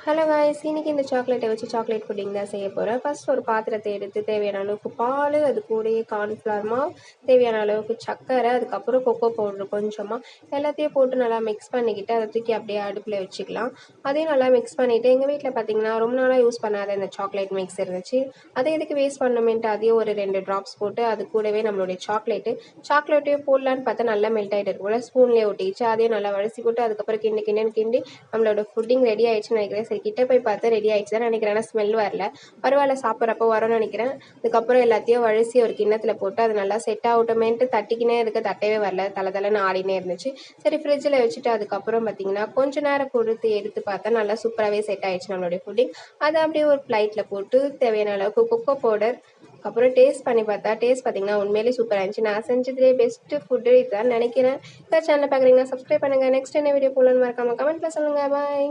Hello guys, இன்னைக்கு இந்த சாக்லேட்டை வச்சு சாக்லேட் புட்டிங் தான் செய்ய போகிறேன். ஃபர்ஸ்ட் ஒரு பாத்திரத்தை எடுத்து தேவையான அளவுக்கு பால், அது கூடயே கார்ன்ஃப்ளவர் மாவு, தேவையான அளவுக்கு சர்க்கரை, அதுக்கப்புறம் கொக்கோ பவுட்ரு கொஞ்சமாக எல்லாத்தையும் போட்டு நல்லா மிக்ஸ் பண்ணிக்கிட்டு அதை தூக்கி அப்படியே அடுப்பில் வச்சுக்கலாம். அதையும் நல்லா மிக்ஸ் பண்ணிவிட்டு எங்கள் வீட்டில் பார்த்தீங்கன்னா ரொம்ப நாளாக யூஸ் பண்ணாத இந்த சாக்லேட் மிக்ஸ் இருந்துச்சு. அதை எதுக்கு வேஸ்ட் பண்ணணுமேன்ட்டு அதையும் ஒரு 2 ட்ராப்ஸ் போட்டு அது கூடவே நம்மளுடைய சாக்லேட்டையும் போடலான்னு பார்த்தா நல்லா மெல்ட் ஆகிட்டு இருக்கும்போது ஸ்பூன்லேயே ஒட்டிச்சு. அதையும் நல்லா வடிசி போட்டு அதுக்கப்புறம் கிண்டி நம்மளோட ஃபுட்டிங் ரெடி ஆயிடுச்சுன்னு நினைக்கிறேன். சரி, கிட்ட போய் பார்த்து ரெடி ஆயிடுச்சு தான் நினைக்கிறேன். ஆனால் ஸ்மெல் வரல, பரவாயில்ல, சாப்பிட்றப்போ வரும்னு நினைக்கிறேன். அதுக்கப்புறம் எல்லாத்தையும் வழிசி ஒரு கிண்ணத்தில் போட்டு அது நல்லா செட் ஆகட்டுமேன்ட்டு தட்டிக்கினே இருக்க, தட்டவே வரல, தலைன்னு ஆடினே இருந்துச்சு. சரி, ஃப்ரிட்ஜில் வச்சுட்டு அதுக்கப்புறம் பார்த்தீங்கன்னா கொஞ்ச நேரம் கொடுத்து எடுத்து பார்த்தா நல்லா சூப்பராகவே செட் ஆயிடுச்சு நம்மளுடைய ஃபுட்டிங். அதை அப்படியே ஒரு பிளைட்டில் போட்டு தேவையான அளவுக்கு கொக்கோ பவுடர், அப்புறம் டேஸ்ட் பண்ணி பார்த்தா டேஸ்ட் பார்த்தீங்கன்னா உண்மையிலே சூப்பராக இருந்துச்சு. நான் செஞ்சதுலேயே பெஸ்ட்டு ஃபுட்டு இதுதான் நினைக்கிறேன். இந்த சேனலை பார்க்குறீங்கன்னா சப்ஸ்கிரைப் பண்ணுங்கள். நெக்ஸ்ட் என்ன வீடியோ போடலான்னு மறக்காமல் கமெண்ட்டில் சொல்லுங்கள். பாய்.